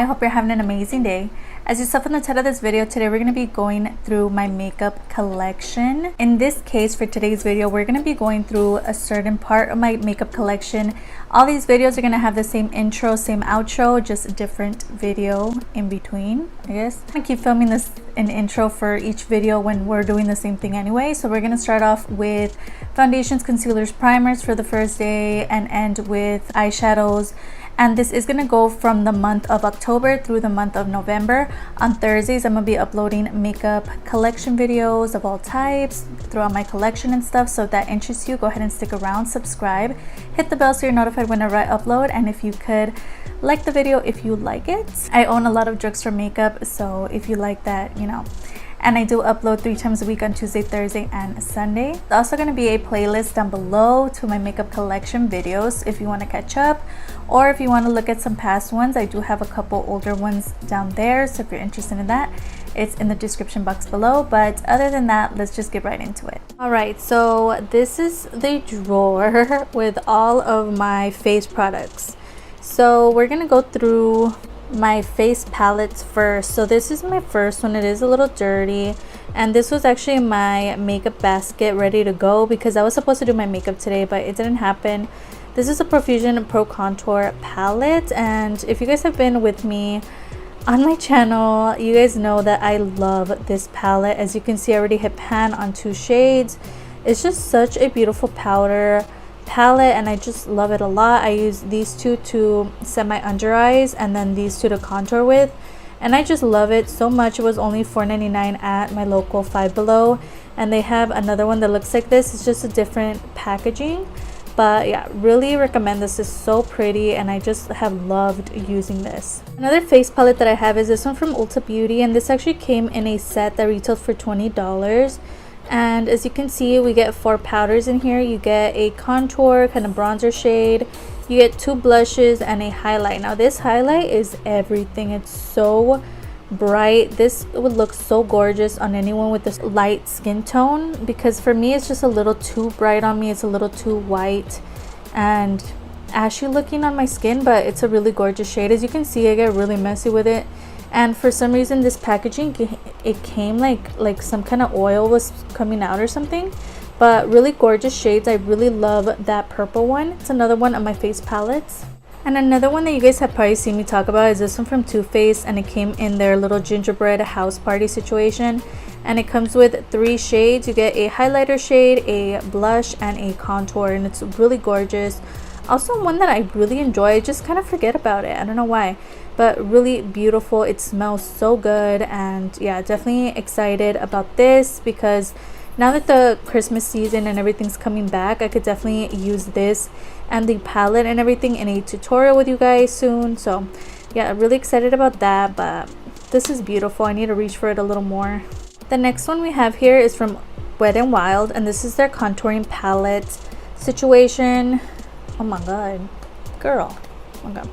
I hope you're having an amazing day. As you saw from the title of this video, today we're going to be going through my makeup collection. In this case, for today's video, we're going to be going through a certain part of my makeup collection. All these videos are going to have the same intro, same outro, just a different video in between, I guess. I'm going to keep filming an intro for each video when we're doing the same thing anyway. So we're going to start off with foundations, concealers, primers for the first day and end with eyeshadows. And this is going to go from the month of October through the month of November. On Thursdays, I'm going to be uploading makeup collection videos of all types throughout my collection and stuff. So if that interests you, go ahead and stick around, subscribe, hit the bell so you're notified whenever I upload. And if you could like the video if you like it. I own a lot of drugstore makeup, so if you like that, you know. And I do upload 3 times a week on Tuesday, Thursday, and Sunday. There's also going to be a playlist down below to my makeup collection videos if you want to catch up, or if you want to look at some past ones. I do have a couple older ones down there, so if you're interested in that, it's in the description box below. But other than that, let's just get right into it. Alright, so this is the drawer with all of my face products. So we're going to go through my face palettes first. So this is my first one. It is a little dirty, and this was actually my makeup basket ready to go because I was supposed to do my makeup today, but it didn't happen. This is a Profusion Pro Contour palette, and if you guys have been with me on my channel, you guys know that I love this palette. As you can see, I already hit pan on 2 shades. It's just such a beautiful powder palette, and I just love it a lot. I use these 2 to set my under eyes and then these 2 to contour with, and I just love it so much. It was only $4.99 at my local Five Below, and they have another one that looks like this. It's just a different packaging, but yeah, really recommend this. Is so pretty, and I just have loved using this. Another face palette that I have is this one from Ulta Beauty, and this actually came in a set that retailed for $20. And as you can see, we get 4 powders in here. You get a contour kind of bronzer shade, you get 2 blushes, and a highlight. Now this highlight is everything. It's so bright. This would look so gorgeous on anyone with this light skin tone, because for me it's just a little too bright on me. It's a little too white and ashy looking on my skin, but it's a really gorgeous shade. As you can see, I get really messy with it. And for some reason, this packaging, it came like some kind of oil was coming out or something. But really gorgeous shades. I really love that purple one. It's another one of my face palettes. And another one that you guys have probably seen me talk about is this one from Too Faced, and it came in their little gingerbread house party situation. And it comes with 3 shades. You get a highlighter shade, a blush, and a contour, and it's really gorgeous. Also one that I really enjoy. I just kind of forget about it. I don't know why, but really beautiful. It smells so good, and yeah, definitely excited about this because now that the Christmas season and everything's coming back, I could definitely use this and the palette and everything in a tutorial with you guys soon. So yeah, really excited about that, but this is beautiful. I need to reach for it a little more. The next one we have here is from Wet n Wild, and this is their contouring palette situation. Oh my god, girl. Oh my god.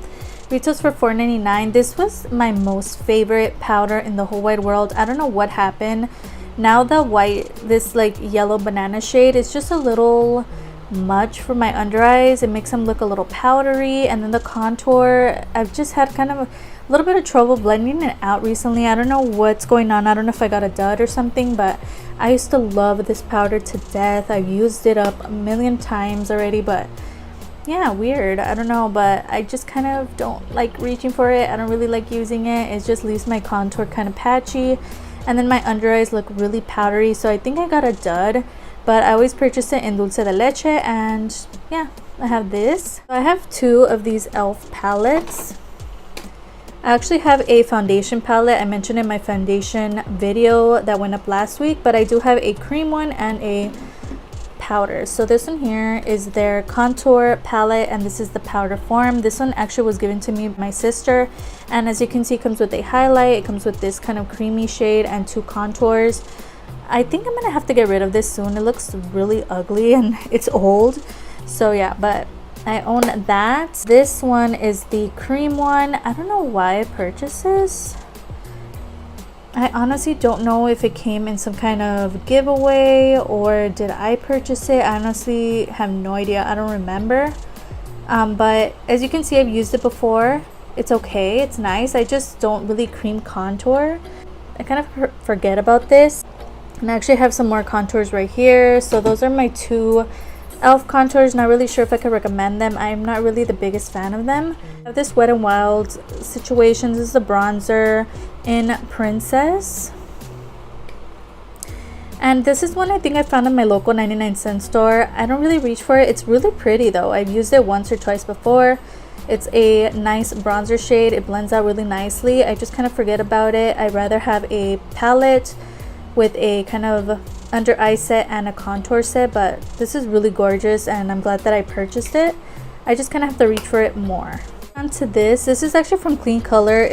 Retails for $4.99. This was my most favorite powder in the whole wide world. I don't know what happened. Now the white, this like yellow banana shade, is just a little much for my under eyes. It makes them look a little powdery. And then the contour, I've just had kind of a little bit of trouble blending it out recently. I don't know what's going on. I don't know if I got a dud or something, but I used to love this powder to death. I've used it up a million times already, but yeah, weird. I don't know, but I just kind of don't like reaching for it. I don't really like using it. It just leaves my contour kind of patchy, and then my under eyes look really powdery. So I think I got a dud, but I always purchase it in dulce de leche, and yeah, I have this. I have 2 of these e.l.f. palettes. I actually have a foundation palette. I mentioned in my foundation video that went up last week, but I do have a cream one and a powder. So this one here is their contour palette, and this is the powder form. This one actually was given to me by my sister, and as you can see, it comes with a highlight. It comes with this kind of creamy shade and 2 contours. I think I'm gonna have to get rid of this soon. It looks really ugly and it's old, so yeah, but I own that. This one is the cream one. I don't know why I purchased this. I honestly don't know if it came in some kind of giveaway or did I purchase it. I honestly have no idea. I don't remember. But as you can see, I've used it before. it's okay, it's nice. I just don't really cream contour. I kind of forget about this. And I actually have some more contours right here. So those are my two e.l.f. contours. Not really sure if I could recommend them. I'm not really the biggest fan of them. I have this Wet n Wild situation. This is a bronzer in Princess. And this is one I think I found in my local 99-cent store. I don't really reach for it. It's really pretty though. I've used it once or twice before. It's a nice bronzer shade. It blends out really nicely. I just kind of forget about it. I'd rather have a palette with a kind of under eye set and a contour set, but this is really gorgeous and I'm glad that I purchased it. I just kind of have to reach for it more. On to this. This is actually from Kleancolor.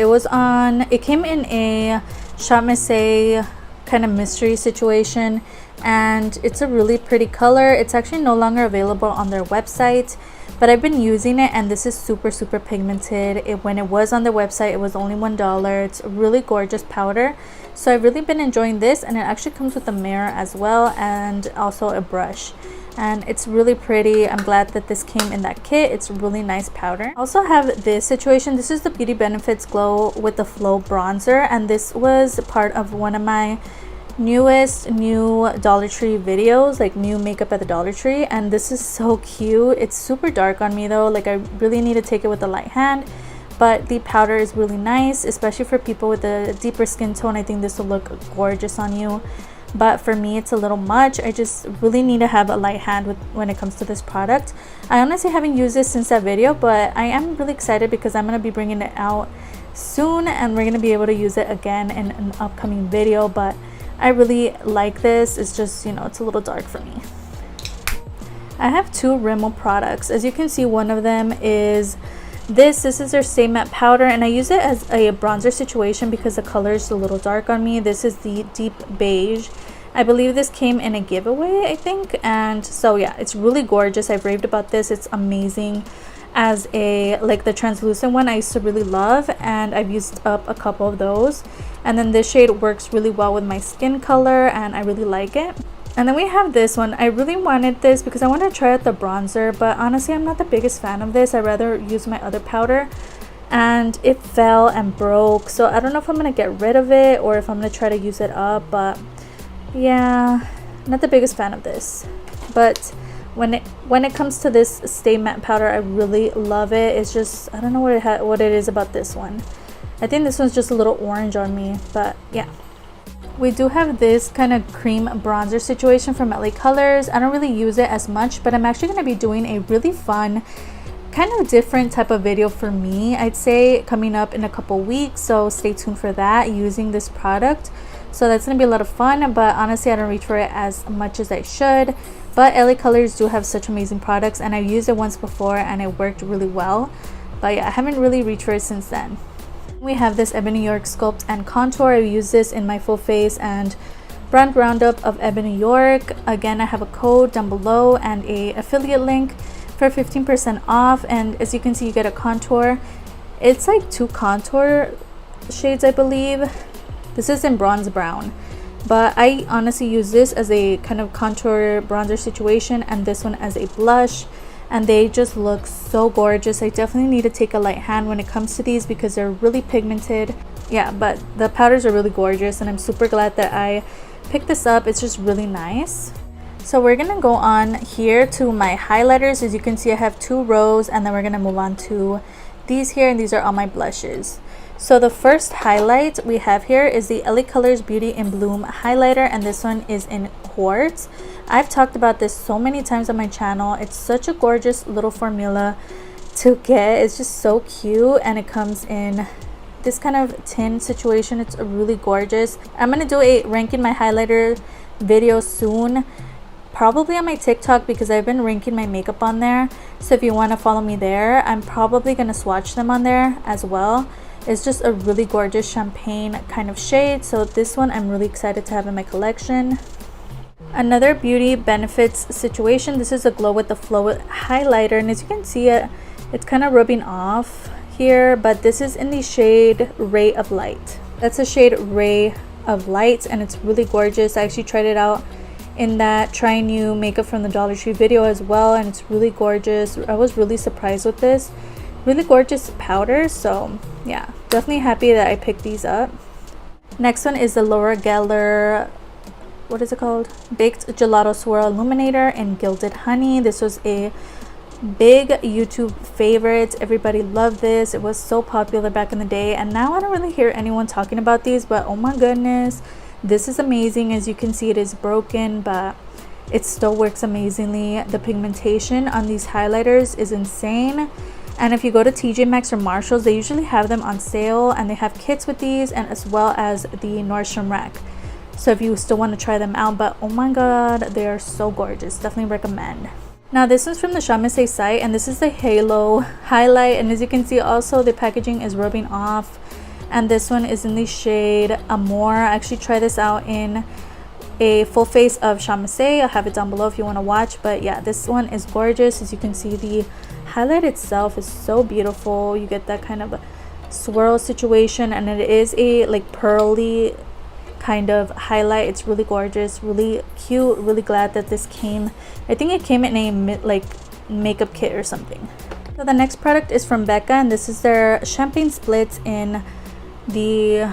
It came in a Shop Missy kind of mystery situation, and it's a really pretty color. It's actually no longer available on their website, but I've been using it and this is super pigmented. When it was on their website, it was only $1. It's a really gorgeous powder, so I've really been enjoying this, and it actually comes with a mirror as well and also a brush, and it's really pretty. I'm glad that this came in that kit. It's a really nice powder. I also have this situation. This is the Beauty Benefits Glow with the Flow bronzer, and this was part of one of my new Dollar Tree videos, like new makeup at the Dollar Tree, and this is so cute. It's super dark on me though. Like I really need to take it with a light hand, but the powder is really nice, especially for people with a deeper skin tone. I think this will look gorgeous on you, but for me it's a little much. I just really need to have a light hand when it comes to this product. I honestly haven't used this since that video, but I am really excited because I'm going to be bringing it out soon and we're going to be able to use it again in an upcoming video. But I really like this. It's just, you know, it's a little dark for me. I have two Rimmel products. As you can see, one of them is this is their Stay Matte powder, and I use it as a bronzer situation because the color is a little dark on me. This is the Deep Beige. I believe this came in a giveaway, I think, and so yeah, it's really gorgeous. I've raved about this. It's amazing as a, like the translucent one I used to really love, and I've used up a couple of those. And then this shade works really well with my skin color and I really like it. And then we have this one. I really wanted this because I wanted to try out the bronzer, but honestly I'm not the biggest fan of this. I'd rather use my other powder, and it fell and broke, so I don't know if I'm gonna get rid of it or if I'm gonna try to use it up. But yeah, not the biggest fan of this. But when it comes to this Stay Matte powder, I really love it. It's just, I don't know what it is about this one. I think this one's just a little orange on me, but yeah. We do have this kind of cream bronzer situation from LA Colors. I don't really use it as much, but I'm actually going to be doing a really fun, kind of different type of video for me, I'd say, coming up in a couple weeks. So stay tuned for that, using this product. So that's going to be a lot of fun, but honestly I don't reach for it as much as I should. But LA Colors do have such amazing products, and I used it once before and it worked really well. But yeah, I haven't really reached for it since then. We have this Ebony York Sculpt and Contour. I use this in my full face and brand roundup of Ebony York. Again, I have a code down below and a affiliate link for 15% off. And as you can see, you get a contour. It's like two contour shades, I believe. This is in bronze brown, but I honestly use this as a kind of contour bronzer situation and this one as a blush, and they just look so gorgeous. I definitely need to take a light hand when it comes to these because they're really pigmented. Yeah, but the powders are really gorgeous and I'm super glad that I picked this up. It's just really nice. So we're gonna go on here to my highlighters. As you can see, I have 2 rows, and then we're gonna move on to these here, and these are all my blushes. So the first highlight we have here is the LA Colors Beauty in Bloom highlighter, and this one is in quartz. I've talked about this so many times on my channel. It's such a gorgeous little formula to get. It's just so cute, and it comes in this kind of tin situation. It's really gorgeous. I'm gonna do a ranking my highlighter video soon, probably on my TikTok, because I've been ranking my makeup on there. So if you want to follow me there, I'm probably gonna swatch them on there as well. It's just a really gorgeous champagne kind of shade, so this one I'm really excited to have in my collection. Another Beauty Benefits situation. This is a Glow with the Flow highlighter, and as you can see, it's kind of rubbing off here, but this is in the shade Ray of Light. That's the shade Ray of Light, and it's really gorgeous. I actually tried it out in that Try New Makeup from the Dollar Tree video as well, and it's really gorgeous. I was really surprised with this. really gorgeous powders. So yeah, definitely happy that I picked these up. Next one is the Laura Geller, what is it called? Baked Gelato Swirl Illuminator in Gilded Honey. This was a big YouTube favorite. Everybody loved this. It was so popular back in the day, and now I don't really hear anyone talking about these, but oh my goodness, this is amazing. As you can see, it is broken, but it still works amazingly. The pigmentation on these highlighters is insane. And if you go to TJ Maxx or Marshalls, they usually have them on sale, and they have kits with these, and as well as the Nordstrom Rack. So if you still want to try them out, but oh my god, they are so gorgeous. Definitely recommend. Now this one's from the Chamase site, and this is the Halo highlight, and as you can see also the packaging is rubbing off. And this one is in the shade Amore. I actually tried this out in a full face of Chamase. I'll have it down below if you want to watch. But yeah, this one is gorgeous. As you can see, the highlight itself is so beautiful. You get that kind of swirl situation, and it is a like pearly kind of highlight. It's really gorgeous, really cute. Really glad that this came, I think it came in a like makeup kit or something. So the next product is from Becca, and this is their champagne splits in the,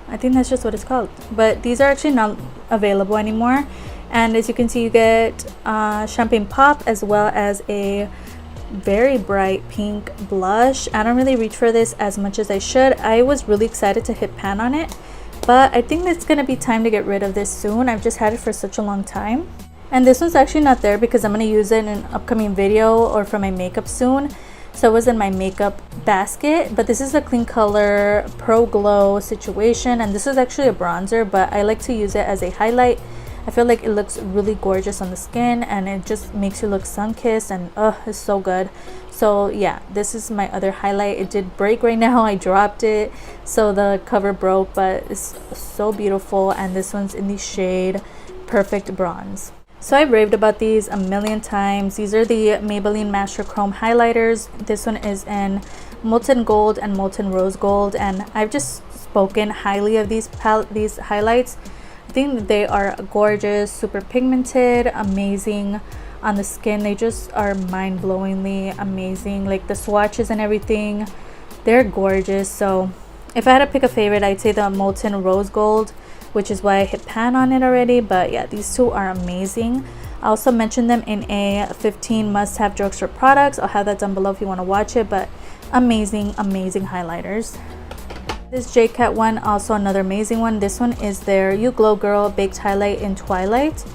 I think that's just what it's called, but these are actually not available anymore. And as you can see, you get champagne pop as well as a very bright pink blush. I don't really reach for this as much as I should. I was really excited to hit pan on it, but I think it's gonna be time to get rid of this soon. I've just had it for such a long time. And this one's actually not there because I'm gonna use it in an upcoming video or for my makeup soon. So it was in my makeup basket, but this is a Kleancolor Pro Glow situation, and this is actually a bronzer, but I like to use it as a highlight. I feel like it looks really gorgeous on the skin, and it just makes you look sun-kissed, and it's so good. So yeah, this is my other highlight. It did break right now. I dropped it, so the cover broke, but it's so beautiful. And this one's in the shade Perfect Bronze. So I've raved about these a million times. These are the Maybelline Master Chrome highlighters. This one is in Molten Gold and Molten Rose Gold, and I've just spoken highly of these highlights. I think they are gorgeous, super pigmented, amazing on the skin. They just are mind-blowingly amazing. Like the swatches and everything, they're gorgeous. So if I had to pick a favorite, I'd say the Molten Rose Gold, which is why I hit pan on it already. But yeah, these two are amazing. I also mentioned them in a 15 must-have drugstore products. I'll have that down below if you want to watch it, but amazing highlighters. This JCat one, also another amazing one. This one is their You Glow Girl Baked Highlight in Twilight,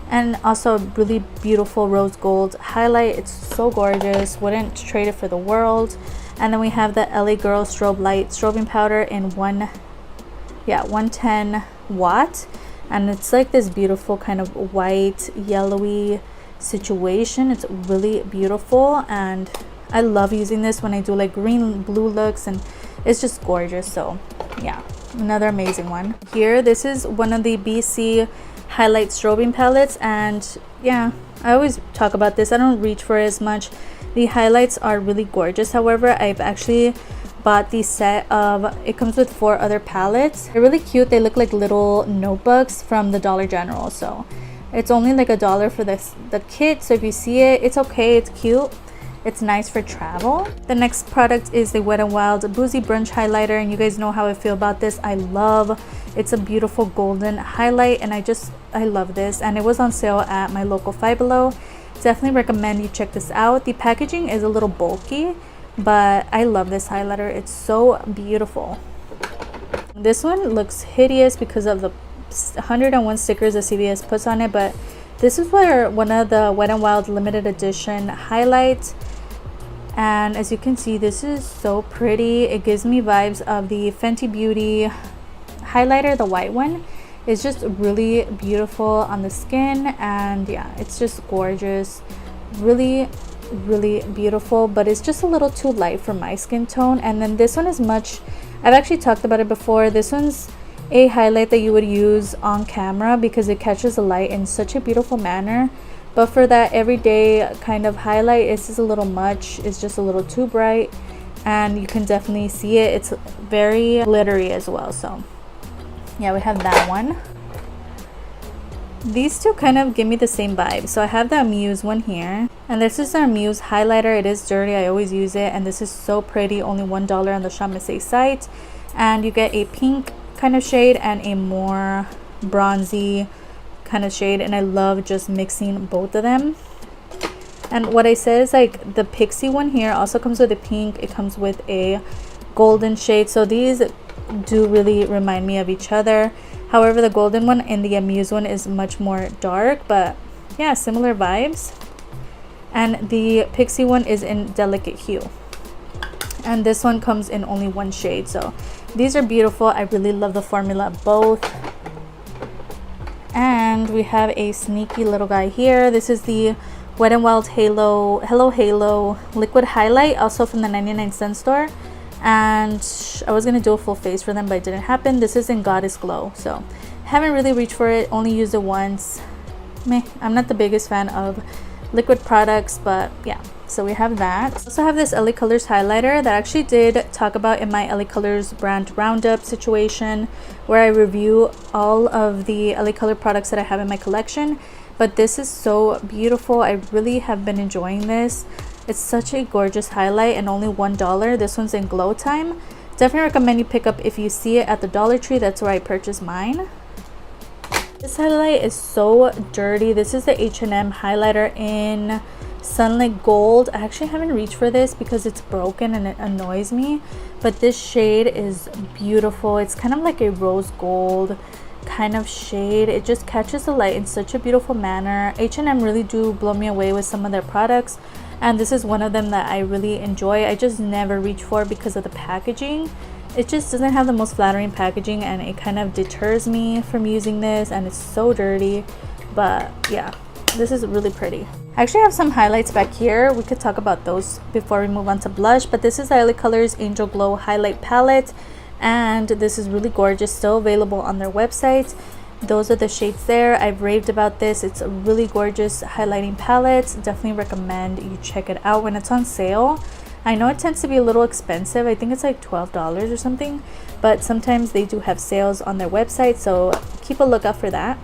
and also a really beautiful rose gold highlight. It's so gorgeous, wouldn't trade it for the world. And then we have the LA Girl Strobe Light Strobing Powder in 110 watt, and it's like this beautiful kind of white yellowy situation. It's really beautiful, and I love using this when I do like green blue looks, and it's just gorgeous. So yeah, another amazing one. Here, this is one of the BC highlight strobing palettes, and yeah, I always talk about this. I don't reach for it as much. The highlights are really gorgeous. However, I've actually bought the set of, it comes with 4 other palettes. They're really cute. They look like little notebooks from the Dollar General. So it's only like $1 for the kit. So if you see it, it's okay. It's cute. It's nice for travel. The next product is the Wet n Wild Boozy Brunch Highlighter, and you guys know how I feel about this. It's a beautiful golden highlight, and I love this, and it was on sale at my local Five Below. Definitely recommend you check this out. The packaging is a little bulky, but I love this highlighter. It's so beautiful. This one looks hideous because of the 101 stickers that CVS puts on it, but this is one of the Wet n Wild limited edition highlights. And as you can see, this is so pretty. It gives me vibes of the Fenty Beauty highlighter, the white one. It's just really beautiful on the skin, and yeah, it's just gorgeous. Really beautiful, but it's just a little too light for my skin tone. And then this one is I've actually talked about it before. This one's a highlight that you would use on camera because it catches the light in such a beautiful manner. But for that everyday kind of highlight, it's just a little much. It's just a little too bright, and you can definitely see it. It's very glittery as well. So yeah, we have that one. These two kind of give me the same vibe. So I have the Muse one here. And this is our Muse highlighter. It is dirty, I always use it, and this is so pretty. Only $1 on the Shop Missy site, and you get a pink kind of shade and a more bronzy kind of shade, and I love just mixing both of them. And what I said is, like, the Pixie one here also comes with a pink, it comes with a golden shade, so these do really remind me of each other. However, the golden one and the Muse one is much more dark, but yeah, similar vibes. And the Pixie one is in Delicate Hue, and this one comes in only one shade. So these are beautiful. I really love the formula of both. And we have a sneaky little guy here. This is the Wet n Wild Hello Halo liquid highlight, also from the 99-cent store, and I was gonna do a full face for them, but it didn't happen. This is in Goddess Glow, so haven't really reached for it, only used it once. Meh, I'm not the biggest fan of liquid products, but yeah, so we have that. I also have this LA Colors highlighter that I actually did talk about in my LA Colors brand roundup situation, where I review all of the LA Color products that I have in my collection. But this is so beautiful. I really have been enjoying this. It's such a gorgeous highlight, and only $1. This one's in Glow Time. Definitely recommend you pick up if you see it at the Dollar Tree. That's where I purchased mine. This highlight is so dirty. This is the H&M highlighter in Sunlit Gold. I actually haven't reached for this because it's broken and it annoys me, but this shade is beautiful. It's kind of like a rose gold kind of shade. It just catches the light in such a beautiful manner. H&M really do blow me away with some of their products, and this is one of them that I really enjoy. I just never reach for because of the packaging. It just doesn't have the most flattering packaging, and it kind of deters me from using this, and it's so dirty. But yeah, this is really pretty. I actually have some highlights back here. We could talk about those before we move on to blush, but this is LA Colors Angel Glow highlight palette, and this is really gorgeous, still available on their website. Those are the shades there. I've raved about this. It's a really gorgeous highlighting palette. Definitely recommend you check it out when it's on sale. I know it tends to be a little expensive. I think it's like $12 or something, but sometimes they do have sales on their website, so keep a lookout for that.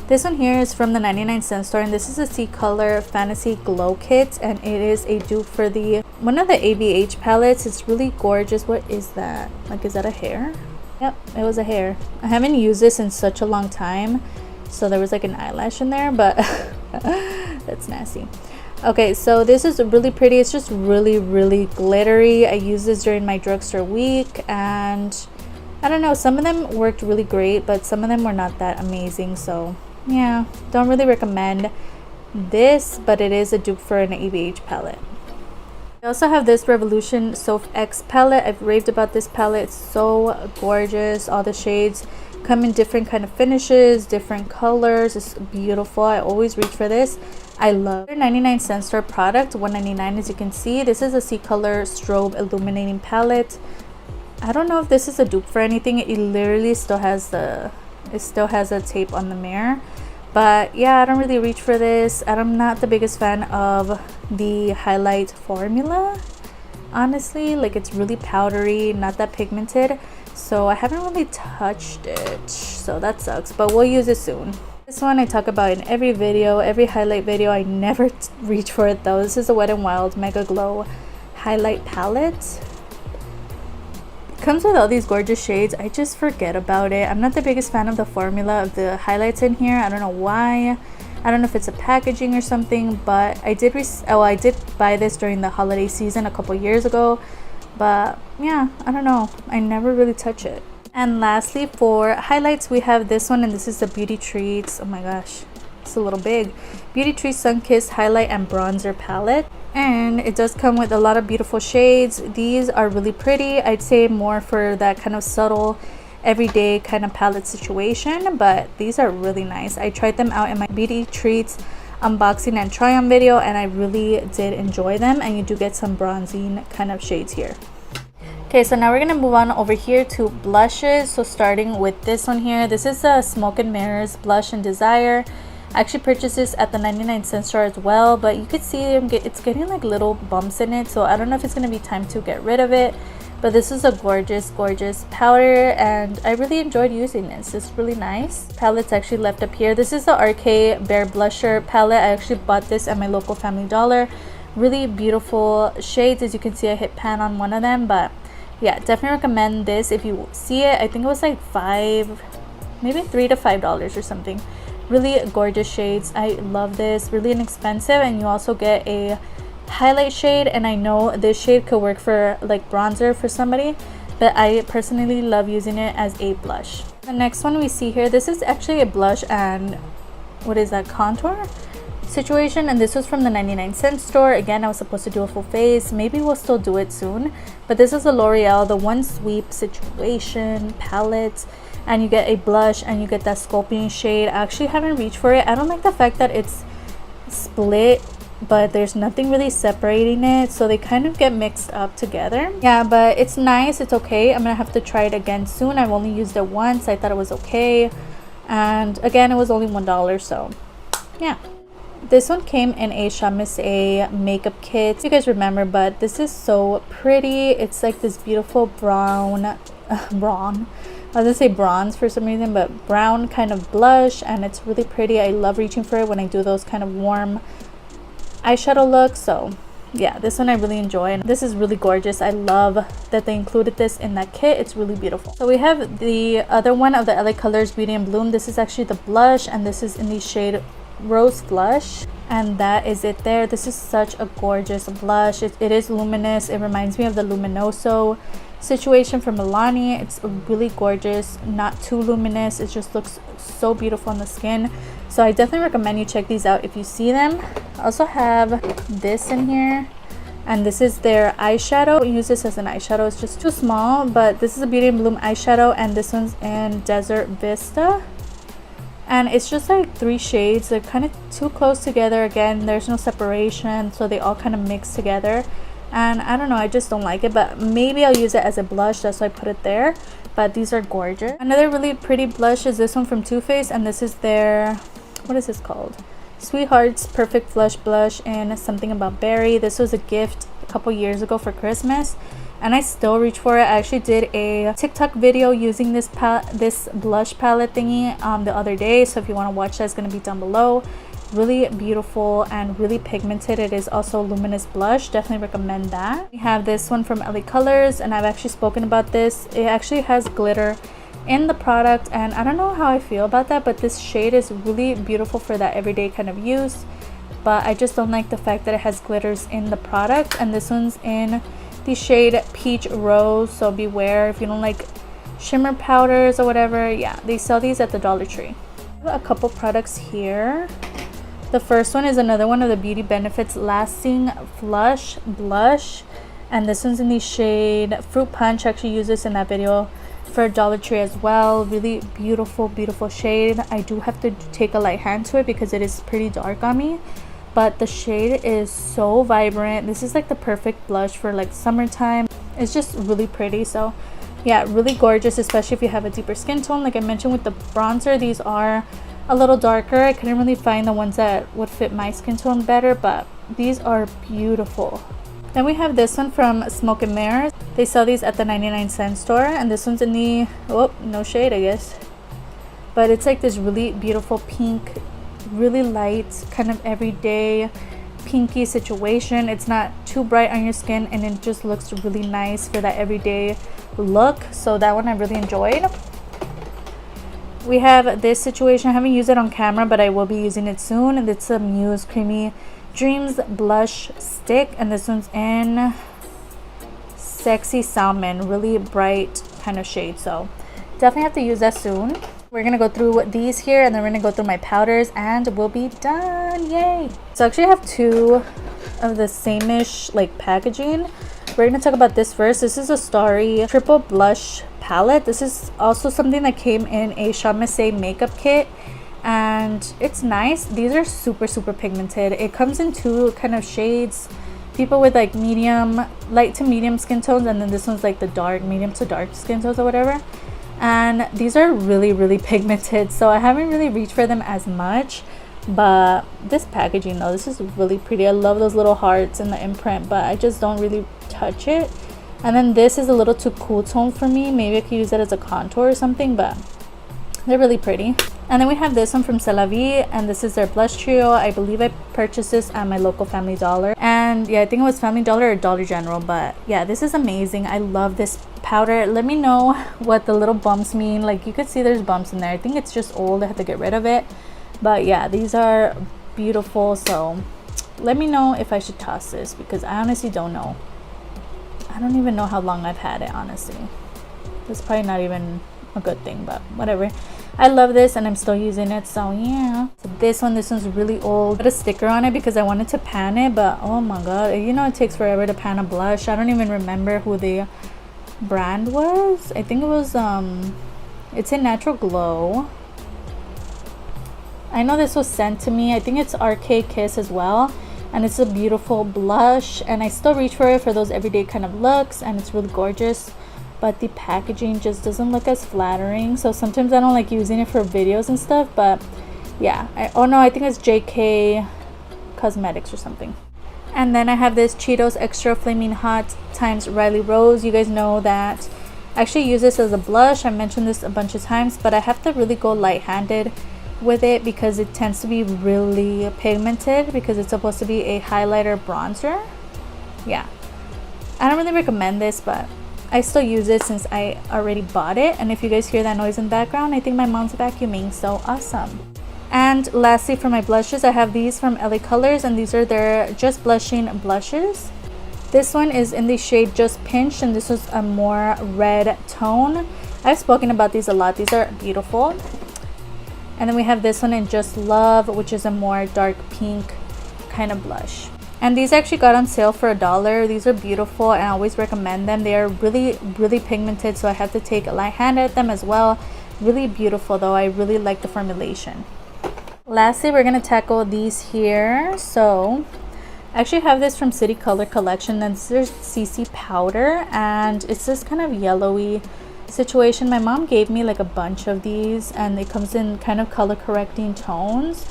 This one here is from the 99-cent store, and this is a C-Color Fantasy Glow Kit, and it is a dupe for the one of the ABH palettes. It's really gorgeous. What is that? Like, is that a hair? Yep, it was a hair. I haven't used this in such a long time, so there was like an eyelash in there, but that's nasty. Okay, so this is really pretty. It's just really glittery. I used this during my drugstore week, and I don't know, some of them worked really great, but some of them were not that amazing. So yeah, don't really recommend this, but it is a dupe for an ABH palette. I also have this Revolution Soap X palette. I've raved about this palette. It's so gorgeous. All the shades come in different kind of finishes, different colors. It's beautiful. I always reach for this. I love their 99-cent store product, $1.99. As you can see, this is a C-Color Strobe Illuminating Palette. I don't know if this is a dupe for anything. It literally still has a tape on the mirror. But yeah, I don't really reach for this. I'm not the biggest fan of the highlight formula, honestly. Like, it's really powdery, not that pigmented, so I haven't really touched it, so that sucks, but we'll use it soon. This one I talk about in every video, every highlight video. I never reach for it though. This is a Wet n Wild Mega Glow highlight palette. It comes with all these gorgeous shades. I just forget about it. I'm not the biggest fan of the formula of the highlights in here. I don't know why. I don't know if it's a packaging or something, but I did buy this during the holiday season a couple years ago, but yeah, I don't know, I never really touch it. And lastly, for highlights, we have this one, and this is the Beauty Treats. Oh my gosh, it's a little big. Beauty Treats Sun Kissed Highlight and Bronzer Palette. And it does come with a lot of beautiful shades. These are really pretty. I'd say more for that kind of subtle, everyday kind of palette situation, but these are really nice. I tried them out in my Beauty Treats unboxing and try on video, and I really did enjoy them, and you do get some bronzing kind of shades here. Okay, so now we're gonna move on over here to blushes. So starting with this one here, this is a Smoke and Mirrors Blush in Desire. I actually purchased this at the 99-cent store as well, but you could see it's getting like little bumps in it, so I don't know if it's gonna be time to get rid of it, But this is a gorgeous powder, and I really enjoyed using this. It's really nice. Palette's actually left up here. This is the RK Bare Blusher palette. I actually bought this at my local Family Dollar. Really beautiful shades. As you can see, I hit pan on one of them, but yeah, definitely recommend this if you see it. I think it was like maybe $3 to $5 or something. Really gorgeous shades. I love this. Really inexpensive, and you also get a highlight shade, and I know this shade could work for like bronzer for somebody, but I personally love using it as a blush. The next one we see here, this is actually a blush and what is that, contour situation, and this was from the 99-cent store. Again, I was supposed to do a full face. Maybe we'll still do it soon, but this is a L'Oreal, the One Sweep situation palette, and you get a blush and you get that sculpting shade. I actually haven't reached for it. I don't like the fact that it's split, but there's nothing really separating it, so they kind of get mixed up together. Yeah, but it's nice. It's okay. I'm gonna have to try it again soon. I've only used it once. I thought it was okay, and again, it was only $1, so yeah. This one came in a Shop Miss A makeup kit, if you guys remember, but this is so pretty. It's like this beautiful brown I was gonna say bronze for some reason, but brown kind of blush, and it's really pretty. I love reaching for it when I do those kind of warm eyeshadow look. So yeah, this one I really enjoy, and this is really gorgeous. I love that they included this in that kit. It's really beautiful. So we have the other one of the LA Colors Beauty and Bloom. This is actually the blush, and this is in the shade Rose Flush, and that is it there. This is such a gorgeous blush. It is luminous. It reminds me of the Luminoso situation from Milani. It's really gorgeous, not too luminous. It just looks so beautiful on the skin, so I definitely recommend you check these out if you see them. I also have this in here, and this is their eyeshadow. Use this as an eyeshadow. It's just too small, but this is a Beauty and Bloom eyeshadow, and this one's in Desert Vista, and it's just like 3 shades. They're kind of too close together. Again, there's no separation, so they all kind of mix together, and I don't know, I just don't like it, but maybe I'll use it as a blush. That's why I put it there. But these are gorgeous. Another really pretty blush is this one from Too Faced, and this is their, what is this called, Sweetheart's Perfect Flush Blush in Something About Berry. This was a gift a couple years ago for Christmas, and I still reach for it. I actually did a TikTok video using this blush palette thingy the other day, so if you want to watch that, it's going to be down below. Really beautiful and really pigmented. It is also a luminous blush. Definitely recommend that. We have this one from LA Colors, and I've actually spoken about this. It actually has glitter in the product, and I don't know how I feel about that, but this shade is really beautiful for that everyday kind of use, but I just don't like the fact that it has glitters in the product. And this one's in the shade Peach Rose, so beware if you don't like shimmer powders or whatever. Yeah, they sell these at the Dollar Tree. I have a couple products here. The first one is another one of the Beauty Benefits Lasting Flush Blush, and this one's in the shade Fruit Punch. I actually used this in that video for Dollar Tree as well. Really beautiful shade. I do have to take a light hand to it because it is pretty dark on me, but the shade is so vibrant. This is like the perfect blush for like summertime. It's just really pretty. So yeah, really gorgeous, especially if you have a deeper skin tone. Like I mentioned with the bronzer, these are a little darker. I couldn't really find the ones that would fit my skin tone better, but these are beautiful. Then we have this one from Smoke and Mirrors. They sell these at the 99-cent store, and this one's in the, oh, no shade, I guess, but it's like this really beautiful pink, really light, kind of everyday pinky situation. It's not too bright on your skin, and it just looks really nice for that everyday look. So that one I really enjoyed. We have this situation. I haven't used it on camera, but I will be using it soon, and it's a Muse Creamy Dreams blush stick, and this one's in Sexy Salmon, really bright kind of shade, so definitely have to use that soon. We're gonna go through these here, and then we're gonna go through my powders, and we'll be done. Yay! So actually I have 2 of the same-ish like packaging. We're gonna talk about this first. This is a Starry Triple Blush palette. This is also something that came in a Shop Miss A makeup kit, and it's nice. These are super pigmented. It comes in 2 kind of shades. People with like medium, light to medium skin tones, and then this one's like the dark, medium to dark skin tones or whatever. And these are really pigmented, so I haven't really reached for them as much. But this packaging though, this is really pretty. I love those little hearts and the imprint, but I just don't really touch it. And then this is a little too cool tone for me. Maybe I could use it as a contour or something, but they're really pretty. And then we have this one from C'est La Vie, and this is their blush trio. I believe I purchased this at my local Family Dollar. And yeah, I think it was Family Dollar or Dollar General, but yeah, this is amazing. I love this powder. Let me know what the little bumps mean. Like, you could see there's bumps in there. I think it's just old. I have to get rid of it. But yeah, these are beautiful. So let me know if I should toss this, because I honestly don't know. I don't even know how long I've had it, honestly. That's probably not even a good thing, but whatever. I love this and I'm still using it, so yeah. So this one's really old. I put a sticker on it because I wanted to pan it, but oh my god, you know it takes forever to pan a blush. I don't even remember who the brand was. I think it was it's in Natural Glow. I know this was sent to me. I think it's Arcade Kiss as well, and it's a beautiful blush, and I still reach for it for those everyday kind of looks, and it's really gorgeous. But the packaging just doesn't look as flattering, so sometimes I don't like using it for videos and stuff. But yeah, oh no, I think it's JK Cosmetics or something. And then I have this Cheetos Extra Flaming Hot times Riley Rose. You guys know that I actually use this as a blush. I mentioned this a bunch of times, but I have to really go light-handed with it because it tends to be really pigmented, because it's supposed to be a highlighter bronzer. Yeah, I don't really recommend this, but I still use it since I already bought it. And if you guys hear that noise in the background, I think my mom's vacuuming, so awesome. And lastly, for my blushes, I have these from LA Colors, and these are their Just Blushing blushes. This one is in the shade Just Pinch, and this is a more red tone. I've spoken about these a lot. These are beautiful. And then we have this one in Just Love, which is a more dark pink kind of blush. And these actually got on sale for $1. These are beautiful and I always recommend them. They are really, really pigmented, so I have to take a light hand at them as well. Really beautiful though. I really like the formulation. Lastly, we're going to tackle these here. So I actually have this from City Color Collection, and this is CC powder, and it's this kind of yellowy situation. My mom gave me like a bunch of these, and it comes in kind of color correcting tones.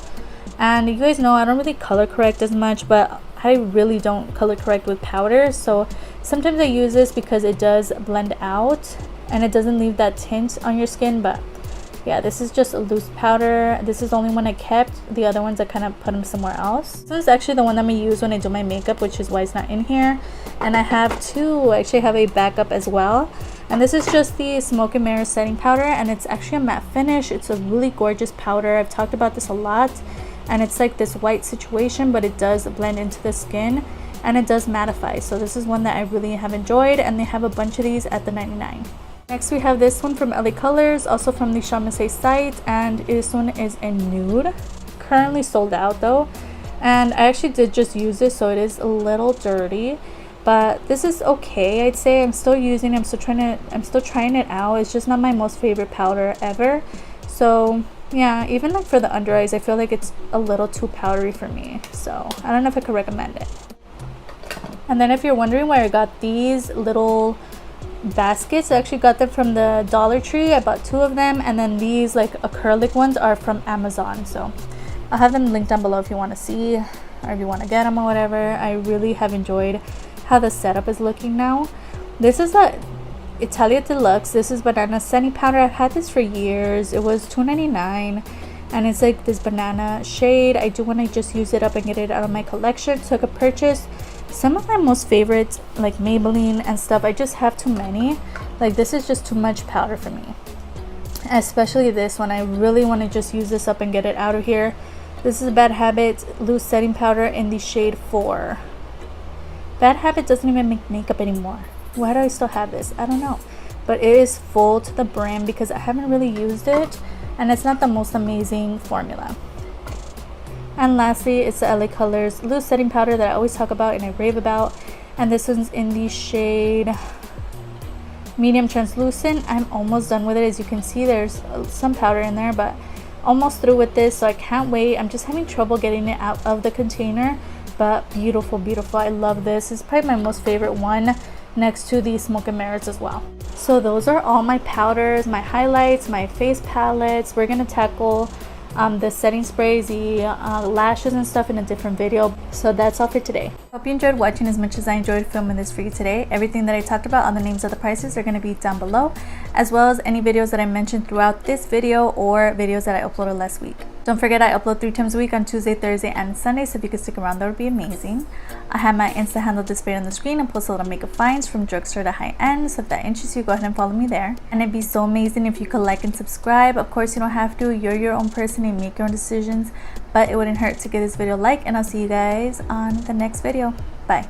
And you guys know I don't really color correct as much, but I really don't color correct with powder, so sometimes I use this because it does blend out and it doesn't leave that tint on your skin. But yeah, this is just a loose powder. This is the only one I kept. The other ones I kind of put them somewhere else. This is actually the one I'm gonna use when I do my makeup, which is why it's not in here. And I have two. I actually have a backup as well, and this is just the Smoke and Mirror setting powder, and it's actually a matte finish. It's a really gorgeous powder. I've talked about this a lot. And it's like this white situation, but it does blend into the skin and it does mattify. So this is one that I really have enjoyed, and they have a bunch of these at the 99. Next we have this one from LA Colors, also from the Chamase site, and this one is in nude. Currently sold out though, and I actually did just use this, so it is a little dirty, but this is okay. I'd say I'm still using it. I'm still trying it out. It's just not my most favorite powder ever. So yeah, even like for the under eyes, I feel like it's a little too powdery for me, so I don't know if I could recommend it. And then if you're wondering where I got these little baskets, I actually got them from the Dollar Tree. I bought 2 of them, and then these like acrylic ones are from Amazon, so I'll have them linked down below if you want to see, or if you want to get them or whatever. I really have enjoyed how the setup is looking now. This is a Italia Deluxe. This is banana setting powder. I've had this for years. It was $2.99, and it's like this banana shade. I do want to just use it up and get it out of my collection so I could purchase some of my most favorites, like Maybelline and stuff. I just have too many. Like, this is just too much powder for me, especially this one. I really want to just use this up and get it out of here. This is a Bad Habit loose setting powder in the shade 4. Bad Habit doesn't even make makeup anymore. Why do I still have this? I don't know, but it is full to the brim because I haven't really used it, and it's not the most amazing formula. And lastly, it's the LA Colors loose setting powder that I always talk about and I rave about, and this one's in the shade Medium Translucent. I'm almost done with it. As you can see, there's some powder in there, but almost through with this, so I can't wait. I'm just having trouble getting it out of the container, but beautiful, beautiful. I love this. It's probably my most favorite one, next to the Smoke and Mirrors as well. So those are all my powders, my highlights, my face palettes. We're gonna tackle the setting sprays, the lashes and stuff in a different video. So that's all for today. Hope you enjoyed watching as much as I enjoyed filming this for you today. Everything that I talked about, all the names of the prices are going to be down below, as well as any videos that I mentioned throughout this video or videos that I uploaded last week. Don't forget, I upload 3 times a week on Tuesday, Thursday, and Sunday, so if you could stick around, that would be amazing. I have my Insta handle displayed on the screen and post a lot of makeup finds from drugstore to high end, so if that interests you, go ahead and follow me there. And it'd be so amazing if you could like and subscribe. Of course, you don't have to. You're your own person and make your own decisions, but it wouldn't hurt to give this video a like, and I'll see you guys on the next video. Bye.